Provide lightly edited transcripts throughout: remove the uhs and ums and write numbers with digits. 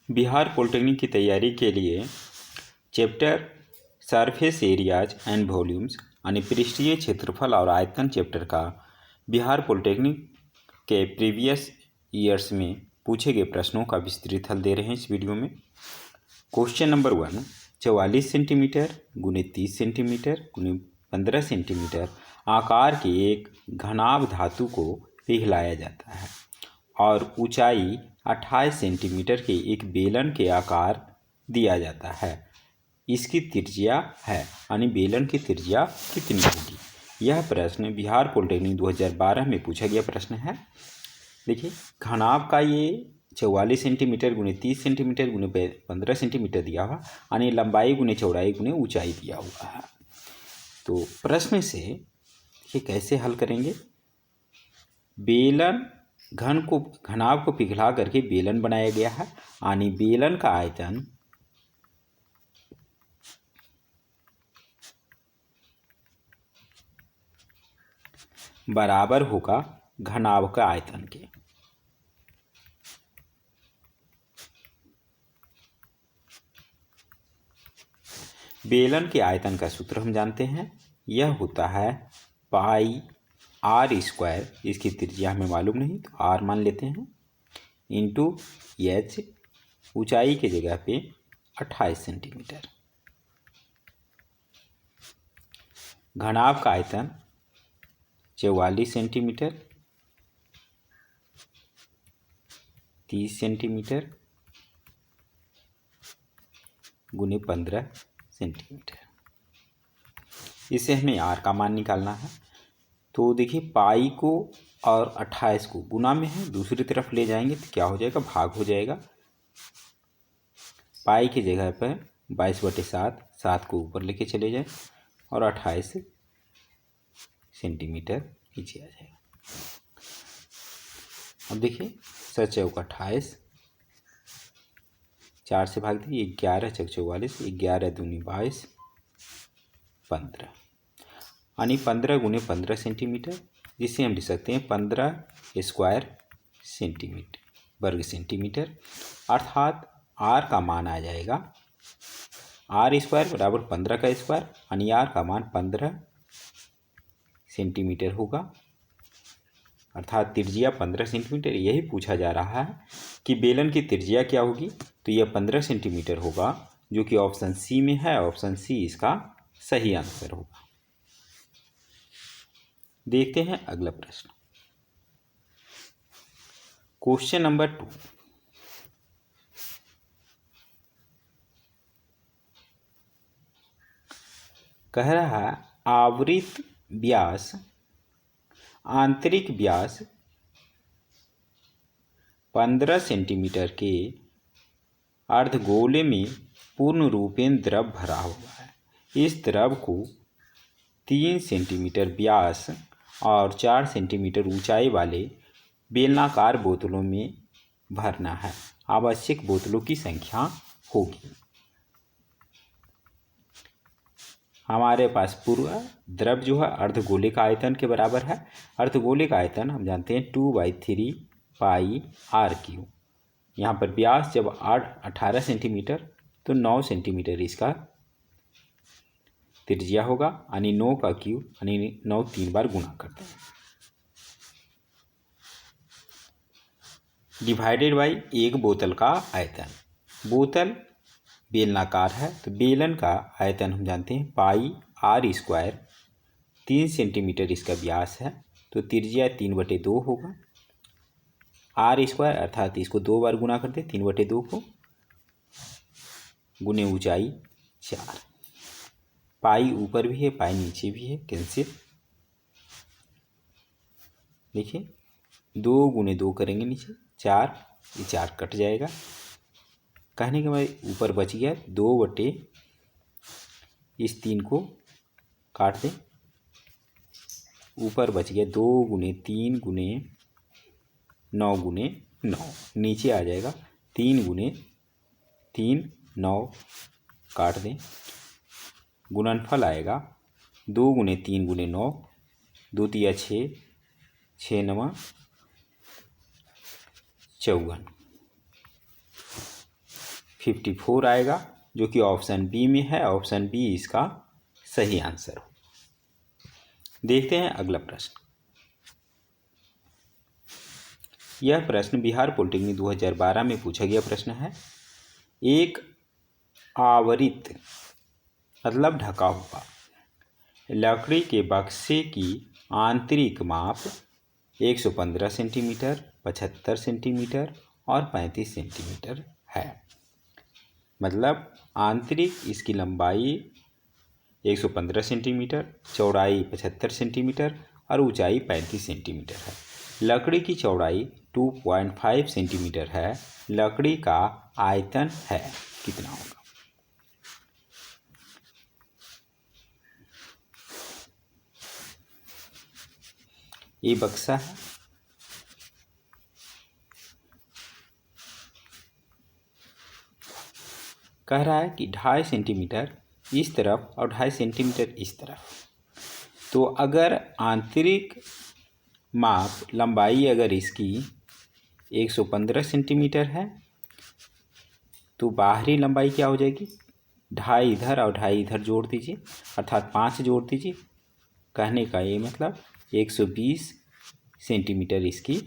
Bihar polytechnic की तैयारी के लिए chapter surface areas and volumes यानी पृष्ठीय क्षेत्रफल और आयतन चैप्टर का बिहार पॉलिटेक्निक के प्रीवियस ईयर्स में पूछे गए प्रश्नों का विस्तृत हल दे रहे हैं इस वीडियो में। क्वेश्चन नंबर 1, 44 सेंटीमीटर गुने 30 सेंटीमीटर गुने 15 सेंटीमीटर आकार के एक घनाभ धातु को पिघलाया जाता है और ऊंचाई 28 सेंटीमीटर के एक बेलन के आकार दिया जाता है। इसकी त्रिज्या है यानी बेलन की त्रिज्या कितनी होगी। यह प्रश्न बिहार पॉलिटेक्निक 2012 में पूछा गया प्रश्न है। देखिए, घनाभ का ये 44 सेंटीमीटर गुने 30 सेंटीमीटर गुने 15 सेंटीमीटर दिया हुआ यानी लंबाई गुने चौड़ाई गुने ऊंचाई दिया हुआ है। तो प्रश्न से ये कैसे हल करेंगे। बेलन घनाभ को पिघला करके बेलन बनाया गया है यानी बेलन का आयतन बराबर होगा घनाभ का आयतन के। बेलन के आयतन का सूत्र हम जानते हैं, यह होता है पाई आर स्क्वायर, इसकी त्रिज्या हमें मालूम नहीं तो आर मान लेते हैं, इंटू एच, ऊंचाई के जगह पे 28 सेंटीमीटर। घनाभ का आयतन 44 सेंटीमीटर, 30 सेंटीमीटर गुने 15 सेंटीमीटर। इसे हमें आर का मान निकालना है। तो देखिए, पाई को और 28 को गुना में है, दूसरी तरफ ले जाएंगे तो क्या हो जाएगा, भाग हो जाएगा। पाई की जगह पर 22/7, 7 को ऊपर लेके चले जाए और 28 सेंटीमीटर नीचे आ जाएगा। अब देखिए, 7 चौक 28, 4 से भाग दीजिए, 11 चौक 44, 11 दूनी 22, 15 यानी 15 गुने 15 सेंटीमीटर, जिसे हम लिख सकते हैं 15 स्क्वायर सेंटीमीटर वर्ग सेंटीमीटर। अर्थात आर का मान आ जाएगा आर स्क्वायर बराबर 15 का स्क्वायर यानी आर का मान 15 सेंटीमीटर होगा। अर्थात त्रिज्या 15 सेंटीमीटर। यही पूछा जा रहा है कि बेलन की त्रिज्या क्या होगी, तो यह 15 सेंटीमीटर होगा, जो कि ऑप्शन सी में है। ऑप्शन सी इसका सही आंसर होगा। देखते हैं अगला प्रश्न। क्वेश्चन नंबर 2, कह रहा है आवृत व्यास आंतरिक व्यास 15 सेंटीमीटर के अर्धगोले में पूर्ण रूपेण द्रव भरा हुआ है। इस द्रव को 3 सेंटीमीटर व्यास और 4 सेंटीमीटर ऊंचाई वाले बेलनाकार बोतलों में भरना है। आवश्यक बोतलों की संख्या होगी। हमारे पास पूरा द्रव जो है अर्धगोले का आयतन के बराबर है। अर्धगोले का आयतन हम जानते हैं 2/3 पाई आर क्यू। यहाँ पर व्यास जब 18 सेंटीमीटर तो 9 सेंटीमीटर इसका त्रिज्या होगा यानी 9 का क्यूब यानी 9 3 बार गुणा करते हैं, डिवाइडेड बाई एक बोतल का आयतन। बोतल बेलनाकार है तो बेलन का आयतन हम जानते हैं पाई आर स्क्वायर, 3 सेंटीमीटर इसका व्यास है तो त्रिज्या 3/2 होगा। आर स्क्वायर अर्थात इसको 2 बार गुना करते, 3/2 को गुने ऊंचाई 4। पाई ऊपर भी है पाई नीचे भी है, कैंसिल। देखिए 2 गुने 2 करेंगे नीचे 4, ये 4 कट जाएगा। कहने के बाद ऊपर बच गया 2/, इस 3 को काट दें, ऊपर बच गया 2 गुने 3 गुने 9 गुने 9, नीचे आ जाएगा 3 गुने 3 9, काट दें, गुणनफल आएगा 2 गुने 3 गुने 9, 2 तिया 6, 6 9 54। 54 आएगा, जो कि ऑप्शन बी में है। ऑप्शन बी इसका सही आंसर हो। देखते हैं अगला प्रश्न। यह प्रश्न बिहार पॉलिटेक्निक 2012 में पूछा गया प्रश्न है। एक आवरित मतलब ढका हुआ लकड़ी के बक्से की आंतरिक माप 115 सेंटीमीटर, 75 सेंटीमीटर और 35 सेंटीमीटर है। मतलब आंतरिक इसकी लंबाई 115 सेंटीमीटर, चौड़ाई 75 सेंटीमीटर और ऊंचाई 35 सेंटीमीटर है। लकड़ी की चौड़ाई 2.5 सेंटीमीटर है। लकड़ी का आयतन है कितना होगा? ये बक्सा है, कह रहा है कि 2.5 सेंटीमीटर इस तरफ और 2.5 सेंटीमीटर इस तरफ। तो अगर आंतरिक माप लंबाई अगर इसकी 115 सेंटीमीटर है तो बाहरी लंबाई क्या हो जाएगी? 2.5 इधर और 2.5 इधर जोड़ दीजिए, अर्थात 5 जोड़ दीजिए। कहने का ये मतलब 120 सेंटीमीटर इसकी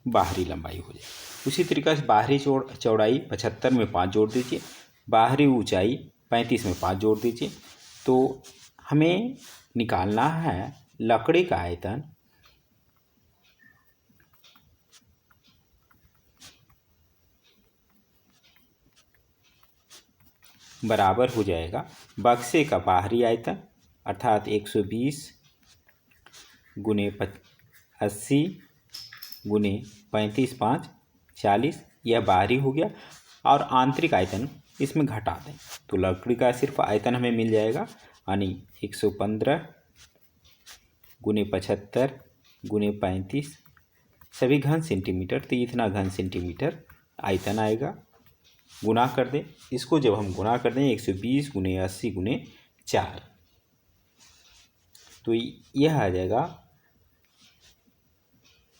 बाहरी लंबाई हो जाएगी। उसी तरीके से बाहरी चौड़ाई 75 में 5 जोड़ दीजिए, बाहरी ऊंचाई 35 में 5 जोड़ दीजिए। तो हमें निकालना है लकड़ी का आयतन बराबर हो जाएगा बक्से का बाहरी आयतन, अर्थात 120 गुने 80 गुने 35 5 40, यह बाहरी हो गया। और आंतरिक आयतन इसमें घटा दें तो लकड़ी का सिर्फ आयतन हमें मिल जाएगा, यानी 115 गुने 75 गुने 35 सभी घन सेंटीमीटर, तो इतना घन सेंटीमीटर आयतन आएगा। गुना कर दें इसको, जब हम गुना कर दें 120 गुने 80 गुने 4 तो यह आ जाएगा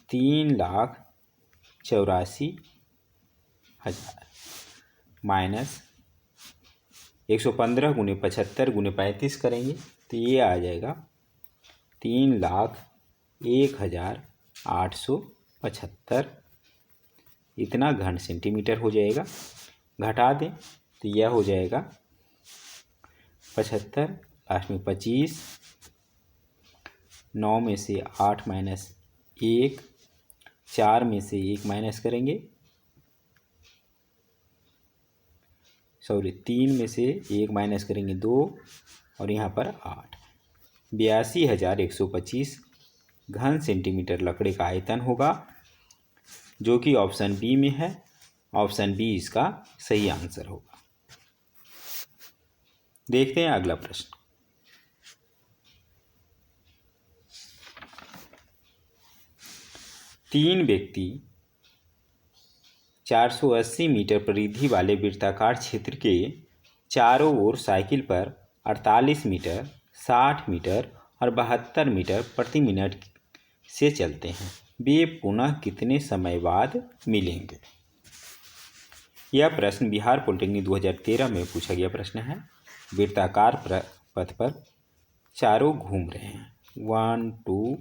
3,84,000 माइनस 115 गुने 75 गुने 35 करेंगे तो ये आ जाएगा 3,01,875। इतना घन सेंटीमीटर हो जाएगा। घटा दें तो यह हो जाएगा 75, लास्ट में 25, 9 में से 8 माइनस 1, 4 में से 1 माइनस करेंगे, 3 में से 1 माइनस करेंगे 2 और यहाँ पर 8, 82,125 घन सेंटीमीटर लकड़ी का आयतन होगा, जो कि ऑप्शन बी में है। ऑप्शन बी इसका सही आंसर होगा। देखते हैं अगला प्रश्न। तीन व्यक्ति 480 मीटर परिधि वाले वृत्ताकार क्षेत्र के चारों ओर साइकिल पर 48 मीटर, 60 मीटर और 72 मीटर प्रति मिनट से चलते हैं। वे पुनः कितने समय बाद मिलेंगे? यह प्रश्न बिहार पॉलिटेक्निक 2013 में पूछा गया प्रश्न है। वृत्ताकार पथ पर चारों घूम रहे हैं, 1 2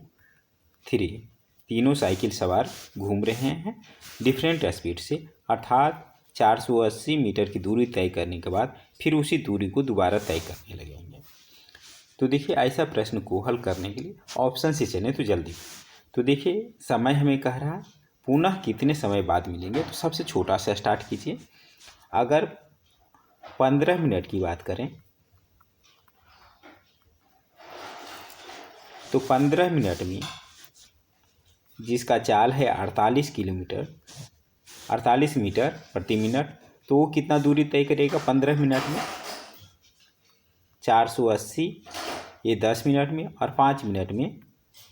3, तीनों साइकिल सवार घूम रहे हैं डिफरेंट स्पीड से, अर्थात 480 मीटर की दूरी तय करने के बाद फिर उसी दूरी को दोबारा तय करने लगेंगे। तो देखिए, ऐसा प्रश्न को हल करने के लिए ऑप्शन से चलें तो जल्दी। तो देखिए, समय हमें कह रहा है पुनः कितने समय बाद मिलेंगे। तो सबसे छोटा सा स्टार्ट कीजिए। अगर 15 मिनट की बात करें तो 15 मिनट में जिसका चाल है 48 मीटर प्रति मिनट, तो वो कितना दूरी तय करेगा 15 मिनट में? 480, ये 10 मिनट में, और 5 मिनट में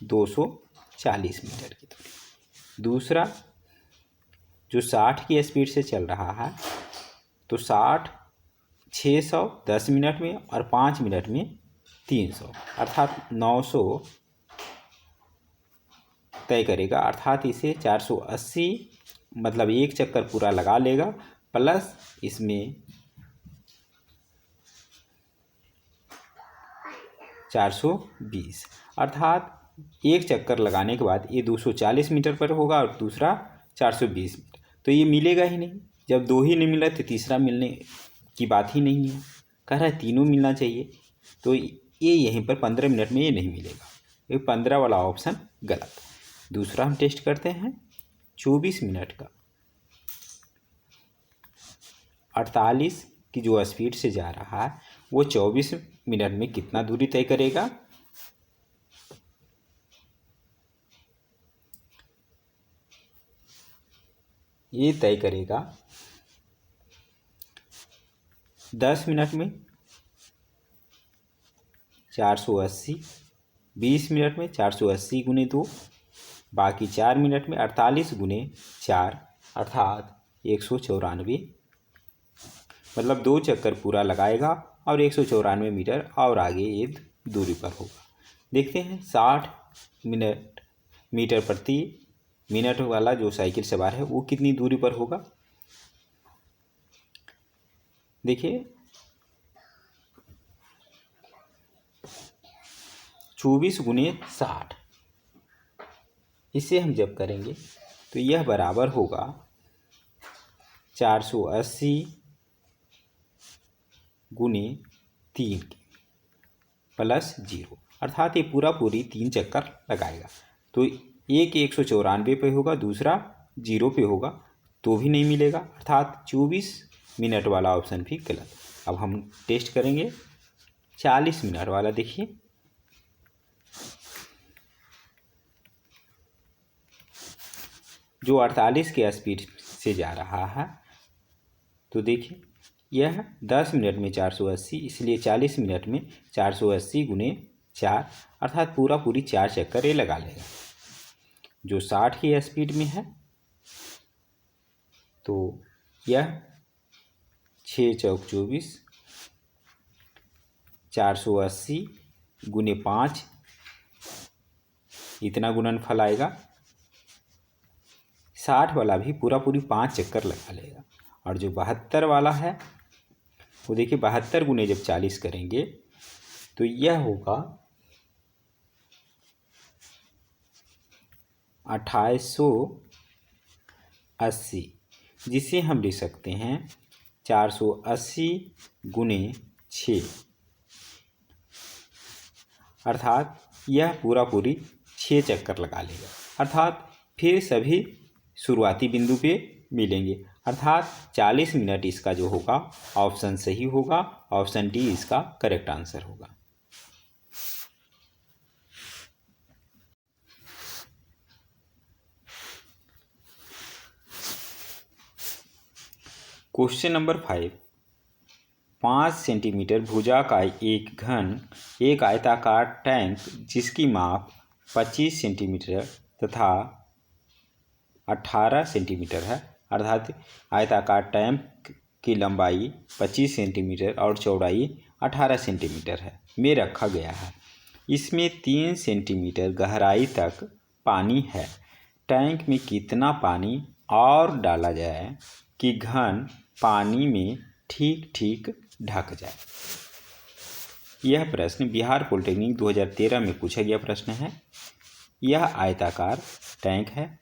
240 मीटर की दूरी। दूसरा, जो 60 की स्पीड से चल रहा है तो 60 600 10 मिनट में और 5 मिनट में 300, अर्थात 900 तय करेगा। अर्थात इसे 480 मतलब एक चक्कर पूरा लगा लेगा प्लस इसमें 420, अर्थात एक चक्कर लगाने के बाद ये 240 मीटर पर होगा और दूसरा 420 मीटर। तो ये मिलेगा ही नहीं, जब दो ही नहीं मिला तो तीसरा मिलने की बात ही नहीं है। कह रहा है तीनों मिलना चाहिए, तो ये यहीं पर 15 मिनट में ये नहीं मिलेगा, ये 15 वाला ऑप्शन गलत। दूसरा हम टेस्ट करते हैं 24 मिनट का। 48 की जो स्पीड से जा रहा है वो 24 मिनट में कितना दूरी तय करेगा? ये तय करेगा 10 मिनट में 480, 20 मिनट में 480 गुने 2, बाकी 4 मिनट में 48 गुने 4 अर्थात 194, मतलब 2 चक्कर पूरा लगाएगा और 194 मीटर और आगे ये दूरी पर होगा। देखते हैं 60 मीटर प्रति मिनट वाला जो साइकिल सवार है वो कितनी दूरी पर होगा। देखिए 24 गुने 60, इसे हम जब करेंगे तो यह बराबर होगा 480 गुने 3 प्लस 0, अर्थात ये पूरी 3 चक्कर लगाएगा। तो एक 194 पे होगा, दूसरा 0 पे होगा, तो भी नहीं मिलेगा, अर्थात 24 मिनट वाला ऑप्शन भी गलत। अब हम टेस्ट करेंगे 40 मिनट वाला। देखिए जो 48 के स्पीड से जा रहा है, तो देखिए यह 10 मिनट में 480, इसलिए 40 मिनट में 480 गुने 4 अर्थात पूरी 4 चक्कर ये लगा लेगा। जो 60 की स्पीड में है तो यह 6 चौक 24, 480 गुने 5 इतना गुणनफल आएगा। 60 वाला भी पूरी 5 चक्कर लगा लेगा। और जो 72 वाला है वो देखिए 72 गुने जब 40 करेंगे तो यह होगा 2880, जिसे हम लिख सकते हैं 480 गुने 6, अर्थात यह पूरी 6 चक्कर लगा लेगा। अर्थात फिर सभी शुरुआती बिंदु पे मिलेंगे, अर्थात 40 मिनट इसका जो होगा ऑप्शन सही होगा, ऑप्शन डी इसका करेक्ट आंसर होगा। क्वेश्चन नंबर 5, 5 सेंटीमीटर भुजा का एक आयताकार टैंक जिसकी माप 25 सेंटीमीटर तथा 18 सेंटीमीटर है, अर्थात आयताकार टैंक की लंबाई 25 सेंटीमीटर और चौड़ाई 18 सेंटीमीटर है, में रखा गया है। इसमें 3 सेंटीमीटर गहराई तक पानी है। टैंक में कितना पानी और डाला जाए कि घन पानी में ठीक ठीक ढक जाए? यह प्रश्न बिहार पॉलिटेक्निक 2013 में पूछा गया प्रश्न है। यह आयताकार टैंक है,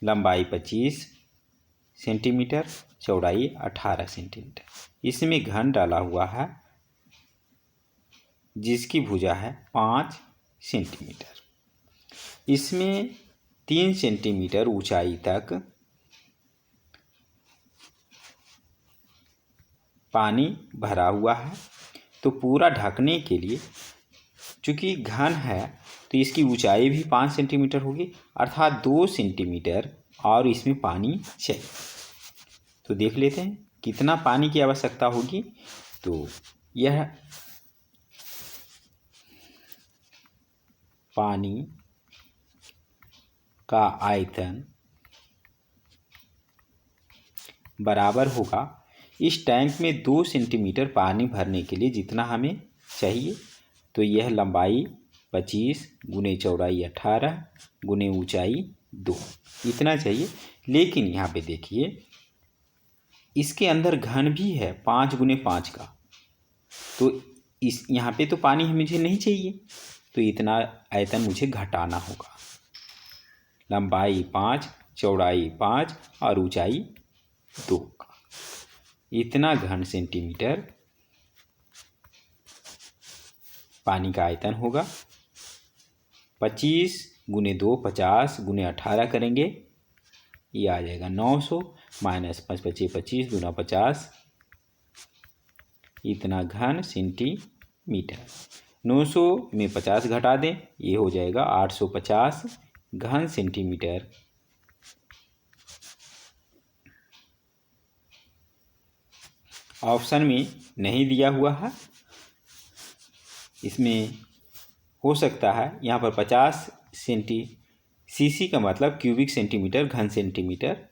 लंबाई 25 सेंटीमीटर, चौड़ाई 18 सेंटीमीटर। इसमें घन डाला हुआ है जिसकी भुजा है 5 सेंटीमीटर। इसमें 3 सेंटीमीटर ऊंचाई तक पानी भरा हुआ है। तो पूरा ढकने के लिए चूँकि घन है तो इसकी ऊंचाई भी 5 सेंटीमीटर होगी, अर्थात 2 सेंटीमीटर और इसमें पानी चाहिए। तो देख लेते हैं कितना पानी की आवश्यकता होगी। तो यह पानी का आयतन बराबर होगा इस टैंक में 2 सेंटीमीटर पानी भरने के लिए जितना हमें चाहिए। तो यह लंबाई 25 गुने चौड़ाई 18 गुने ऊंचाई 2 इतना चाहिए। लेकिन यहाँ पे देखिए इसके अंदर घन भी है 5 गुने 5 का, तो इस यहाँ पे तो पानी मुझे नहीं चाहिए, तो इतना आयतन मुझे घटाना होगा। लंबाई 5, चौड़ाई 5 और ऊंचाई 2 का इतना घन सेंटीमीटर पानी का आयतन होगा। 25 गुने 2 50 गुने 18 करेंगे, ये आ जाएगा 900 माइनस 5 25 25 दूना 50, इतना घन सेंटीमीटर। 900 में 50 घटा दें, ये हो जाएगा 850 घन सेंटीमीटर ऑप्शन में नहीं दिया हुआ है। इसमें हो सकता है यहाँ पर 50 सीसी का मतलब क्यूबिक सेंटीमीटर घन सेंटीमीटर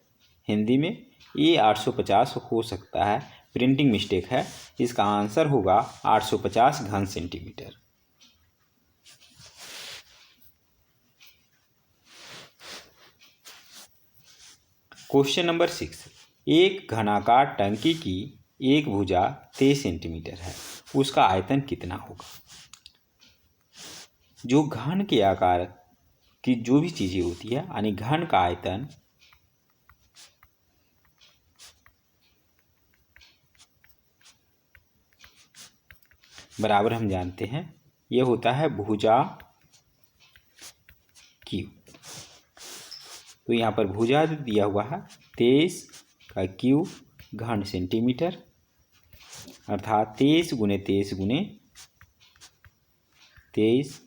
हिंदी में, ये 850 हो सकता है, प्रिंटिंग मिस्टेक है। इसका आंसर होगा 850 घन सेंटीमीटर। क्वेश्चन नंबर 6, एक घनाकार टंकी की एक भुजा 23 सेंटीमीटर है, उसका आयतन कितना होगा। जो घन के आकार की जो भी चीज़ें होती है, यानी घन का आयतन बराबर हम जानते हैं, यह होता है भुजा क्यू। तो यहाँ पर भुजा दिया हुआ है 23 का क्यू घन सेंटीमीटर, अर्थात 23 गुने 23 गुने 23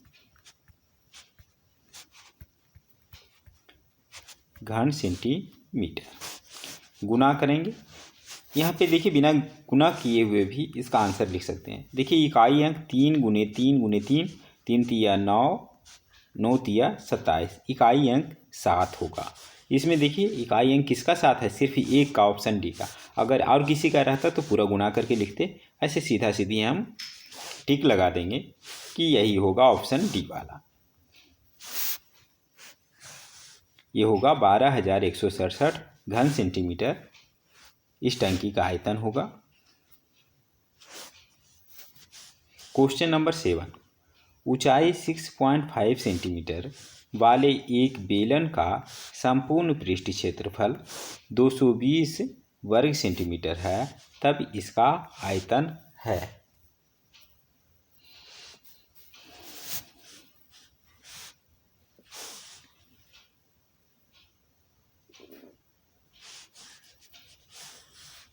घन सेंटीमीटर। गुना करेंगे, यहाँ पे देखिए बिना गुना किए हुए भी इसका आंसर लिख सकते हैं। देखिए इकाई अंक 3 गुने 3 गुने 3, 3 तिया 9, 9 तिया 27, इकाई अंक 7 होगा। इसमें देखिए इकाई अंक किसका 7 है, सिर्फ एक का, ऑप्शन डी का। अगर और किसी का रहता तो पूरा गुना करके लिखते, ऐसे सीधा सीधी हम टिक लगा देंगे कि यही होगा ऑप्शन डी वाला। ये होगा 12,167 घन सेंटीमीटर इस टंकी का आयतन होगा। क्वेश्चन नंबर 7, ऊंचाई 6.5 सेंटीमीटर वाले एक बेलन का संपूर्ण पृष्ठ क्षेत्रफल 220 वर्ग सेंटीमीटर है, तब इसका आयतन है।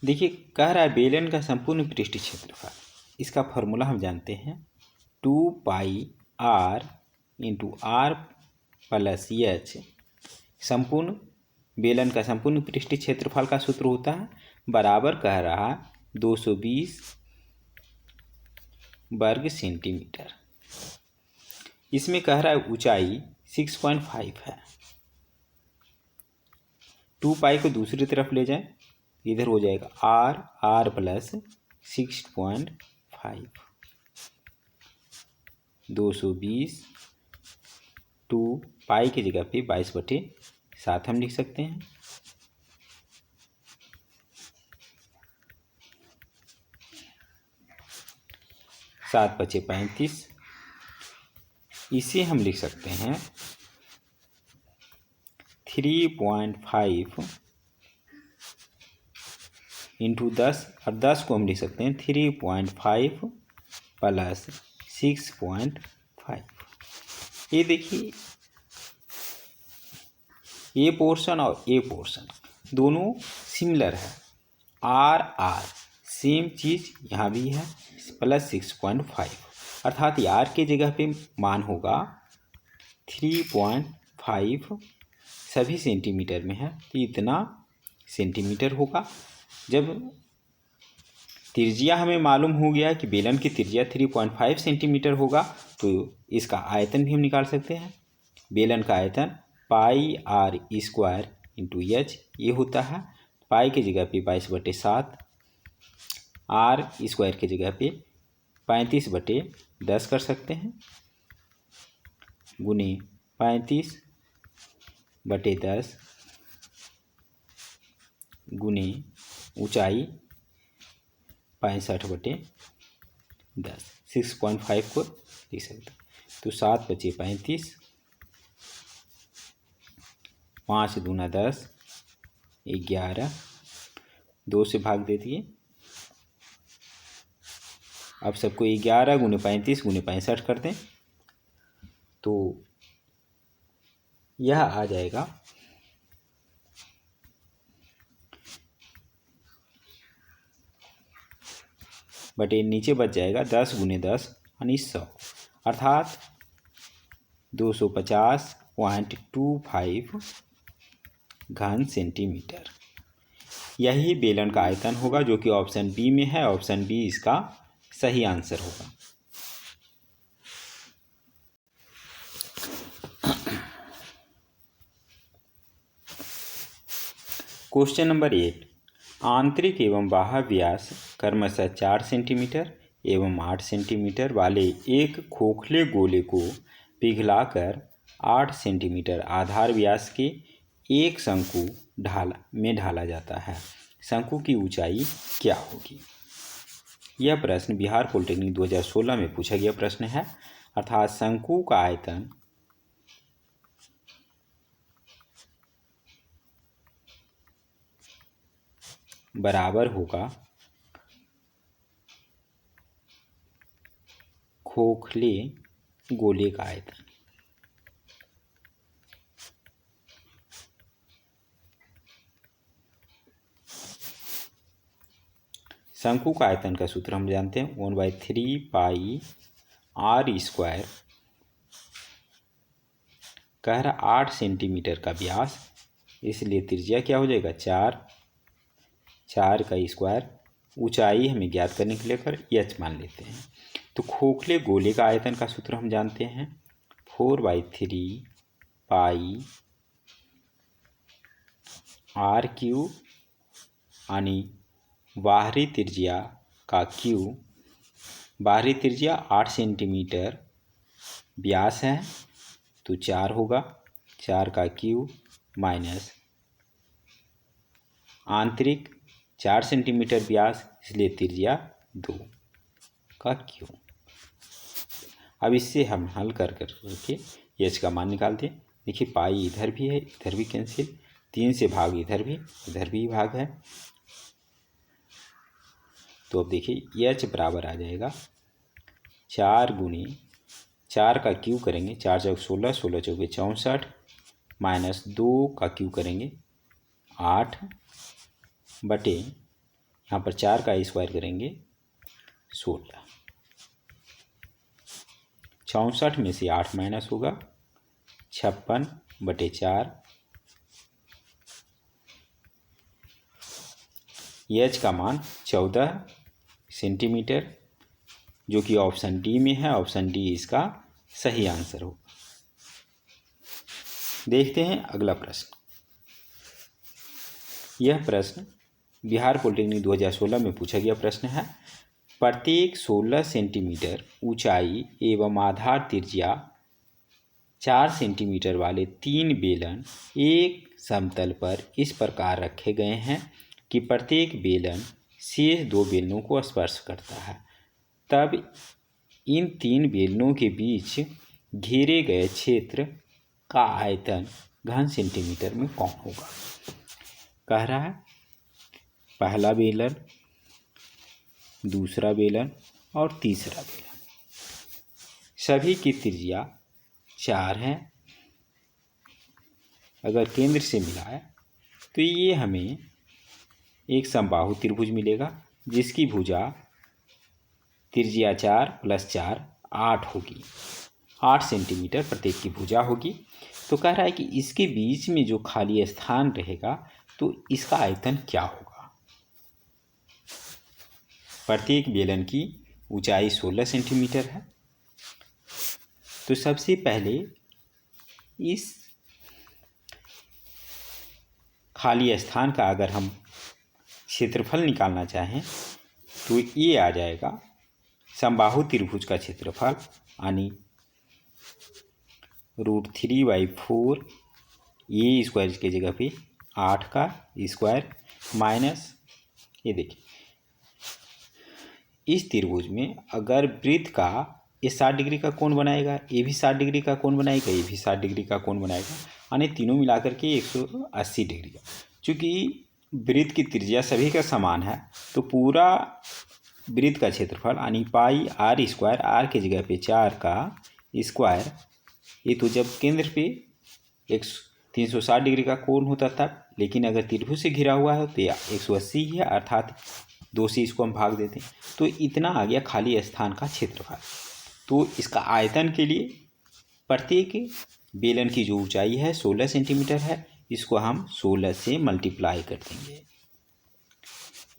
देखिए कह रहा है बेलन का संपूर्ण पृष्ठ क्षेत्रफल, इसका फॉर्मूला हम जानते हैं 2πr into r plus H. संपूर्ण बेलन का संपूर्ण पृष्ठ क्षेत्रफल का सूत्र होता है बराबर कह रहा 220 वर्ग सेंटीमीटर। इसमें कह रहा है ऊंचाई 6.5 है, 2π को दूसरी तरफ ले जाएं, इधर हो जाएगा r प्लस 6.5, 220 2π की जगह पे 22/7 हम लिख सकते हैं। सात 5 35, इसे हम लिख सकते हैं 3.5 इंटू 10, और 10 को हम लिख सकते हैं 3.5 प्लस 6.5। ये देखिए ये पोर्शन और ये पोर्शन दोनों सिमिलर है, r सेम चीज़ यहाँ भी है, प्लस 6.5, अर्थात r के जगह पे मान होगा 3.5, सभी सेंटीमीटर में है तो इतना सेंटीमीटर होगा। जब त्रिज्या हमें मालूम हो गया कि बेलन की त्रिज्या 3.5 सेंटीमीटर होगा, तो इसका आयतन भी हम निकाल सकते हैं। बेलन का आयतन πr² इंटू एच ये होता है, पाई की जगह पे 22/7, r² की जगह पे 35/10 कर सकते हैं, गुने 35/10 गुने ऊंचाई 65/10, 6.5 को लिख सकते। तो 7 बचे 35, 5 दूना 10, 11, 2 से भाग दे दिए। अब सबको 11 गुने 35 गुने 65 कर दें तो यह आ जाएगा 10 नीचे बच जाएगा 10 गुने 10 यानी 100, अर्थात 250.25 घन सेंटीमीटर। यही बेलन का आयतन होगा जो कि ऑप्शन बी में है। ऑप्शन बी इसका सही आंसर होगा। क्वेश्चन नंबर 8, आंतरिक एवं बाह्य व्यास क्रमशः 4 सेंटीमीटर एवं 8 सेंटीमीटर वाले एक खोखले गोले को पिघलाकर 8 सेंटीमीटर आधार व्यास के एक शंकु में ढाला जाता है। शंकु की ऊंचाई क्या होगी? यह प्रश्न बिहार पॉलिटेक्निक 2016 में पूछा गया प्रश्न है। अर्थात शंकु का आयतन बराबर होगा खोखले गोले का आयतन। शंकु का आयतन का सूत्र हम जानते हैं 1/3 पाई r स्क्वायर। कह रहा 8 सेंटीमीटर का व्यास, इसलिए त्रिज्या क्या हो जाएगा 4 का स्क्वायर। ऊंचाई हमें ज्ञात करने के लिए कर h मान लेते हैं। तो खोखले गोले का आयतन का सूत्र हम जानते हैं 4/3 पाई r³ यानी बाहरी त्रिज्या का क्यू। बाहरी त्रिज्या 8 सेंटीमीटर व्यास है तो 4 होगा, 4 का क्यू माइनस आंतरिक 4 सेंटीमीटर व्यास, इसलिए त्रिज्या 2 का क्यू। अब इससे हम हल कर करके एच का मान निकालते हैं। देखिए पाई इधर भी है, इधर भी कैंसिल, 3 से भाग इधर भी भाग है। तो अब देखिए एच बराबर आ जाएगा 4 गुने 4 का क्यू करेंगे 4 चौक 16, 16 चौके 64 माइनस 2 का क्यू करेंगे 8 बटे यहाँ पर 4 का स्क्वायर करेंगे 16। 64 में से 8 माइनस होगा 56/4। एच का मान 14 सेंटीमीटर, जो कि ऑप्शन डी में है। ऑप्शन डी इसका सही आंसर होगा। देखते हैं अगला प्रश्न। यह प्रश्न बिहार पॉलिटेक्निक 2016 में पूछा गया प्रश्न है। प्रत्येक 16 सेंटीमीटर ऊंचाई एवं आधार त्रिज्या 4 सेंटीमीटर वाले 3 बेलन एक समतल पर इस प्रकार रखे गए हैं कि प्रत्येक बेलन शेष 2 बेलनों को स्पर्श करता है। तब इन 3 बेलनों के बीच घेरे गए क्षेत्र का आयतन घन सेंटीमीटर में कौन होगा? कह रहा है पहला बेलन, दूसरा बेलन और तीसरा बेलन, सभी की त्रिज्या 4 है। अगर केंद्र से मिला है तो ये हमें एक समबाहु त्रिभुज मिलेगा जिसकी भुजा त्रिज्या 4 + 4 8 होगी। 8 सेंटीमीटर प्रत्येक की भुजा होगी। तो कह रहा है कि इसके बीच में जो खाली स्थान रहेगा तो इसका आयतन क्या होगा? प्रत्येक बेलन की ऊंचाई 16 सेंटीमीटर है। तो सबसे पहले इस खाली स्थान का अगर हम क्षेत्रफल निकालना चाहें तो ये आ जाएगा समबाहु त्रिभुज का क्षेत्रफल, यानी √3/4 ये स्क्वायर की जगह पे 8 का स्क्वायर माइनस ये देखिए, इस त्रिभुज में अगर वृत्त का ये 60 डिग्री का कोण बनाएगा, ये भी 60 डिग्री का कोण बनाएगा, ये भी 60 डिग्री का कोण बनाएगा, यानी तीनों मिलाकर के 180 डिग्री का। चूँकि वृत्त की त्रिज्या सभी का समान है तो पूरा वृत्त का क्षेत्रफल यानी पाई आर स्क्वायर, आर की जगह पे 4 का स्क्वायर, ये तो जब केंद्र पे 360 डिग्री का कोण होता था, लेकिन अगर त्रिभुज से घिरा हुआ है तो यह 180 है, अर्थात 2 से इसको हम भाग देते हैं तो इतना आ गया खाली स्थान का क्षेत्रफल। तो इसका आयतन के लिए प्रत्येक बेलन की जो ऊंचाई है 16 सेंटीमीटर है, इसको हम 16 से मल्टीप्लाई कर देंगे।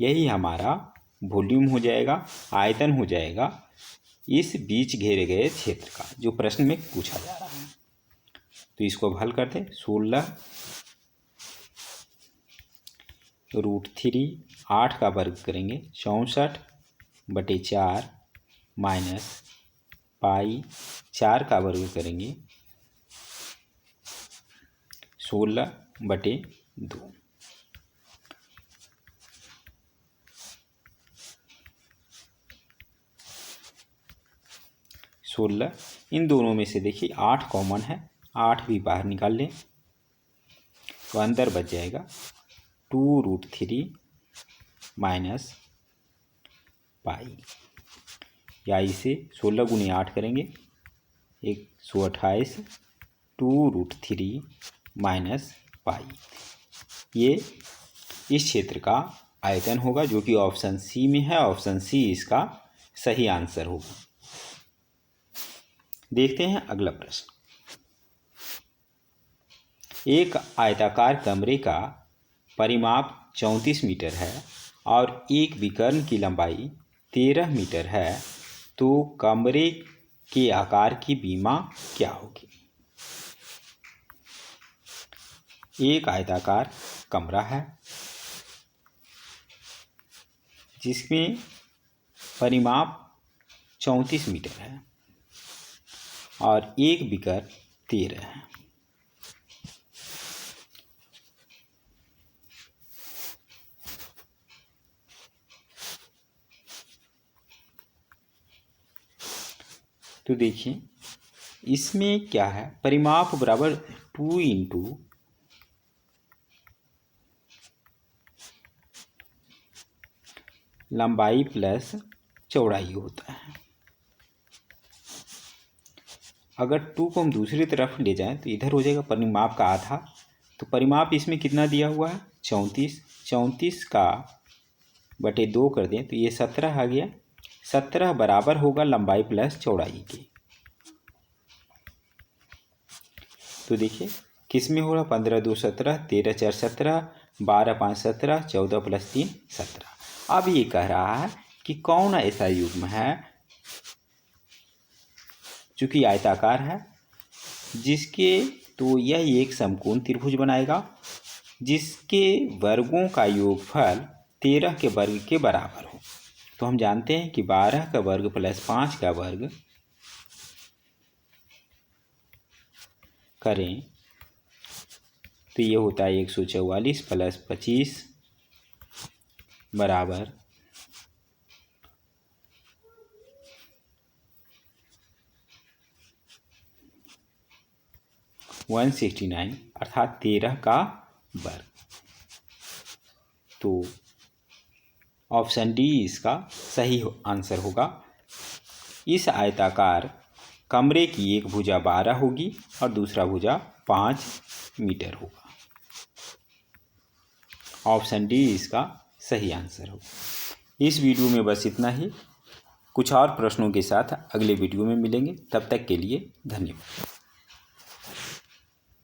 यही हमारा वॉल्यूम हो जाएगा, आयतन हो जाएगा इस बीच घेरे गए क्षेत्र का, जो प्रश्न में पूछा जा रहा है। तो इसको हल करते हैं। 16√3, 8 का वर्ग करेंगे 64/4 माइनस पाई 4 का वर्ग करेंगे 16/2। इन दोनों में से देखिए 8 कॉमन है, 8 भी बाहर निकाल लें तो अंदर बच जाएगा 2√3 माइनस पाई, या इसे 16 गुने 8 करेंगे 128, 2√3 माइनस पाई। ये इस क्षेत्र का आयतन होगा, जो कि ऑप्शन सी में है। ऑप्शन सी इसका सही आंसर होगा। देखते हैं अगला प्रश्न। एक आयताकार कमरे का परिमाप 34 मीटर है और एक विकर्ण की लंबाई 13 मीटर है, तो कमरे के आकार की विमा क्या होगी? एक आयताकार कमरा है जिसमें परिमाप 34 मीटर है और एक विकर्ण 13 है। तो देखिए इसमें क्या है, परिमाप बराबर 2 इंटू लंबाई प्लस चौड़ाई होता है। अगर 2 को हम दूसरी तरफ ले जाएं तो इधर हो जाएगा परिमाप का आधा। तो परिमाप इसमें कितना दिया हुआ है 34, 34 का बटे 2 कर दें तो ये 17 आ गया। 17 बराबर होगा लंबाई प्लस चौड़ाई के। तो देखिए किस में हो रहा, 15 2 17, 13 4 17, 12 5 17, 14 + 3 17। अब ये कह रहा है कि कौन ऐसा युग्म है चूंकि आयताकार है जिसके, तो यह एक समकोण त्रिभुज बनाएगा जिसके वर्गों का योगफल 13 के वर्ग के बराबर हो। तो हम जानते हैं कि 12 का वर्ग प्लस 5 का वर्ग करें तो ये होता है 144 + 25 बराबर 169, अर्थात 13 का वर्ग। तो ऑप्शन डी इसका सही आंसर होगा। इस आयताकार कमरे की एक भुजा 12 होगी और दूसरा भुजा 5 मीटर होगा। ऑप्शन डी इसका सही आंसर होगा। इस वीडियो में बस इतना ही। कुछ और प्रश्नों के साथ अगले वीडियो में मिलेंगे। तब तक के लिए धन्यवाद।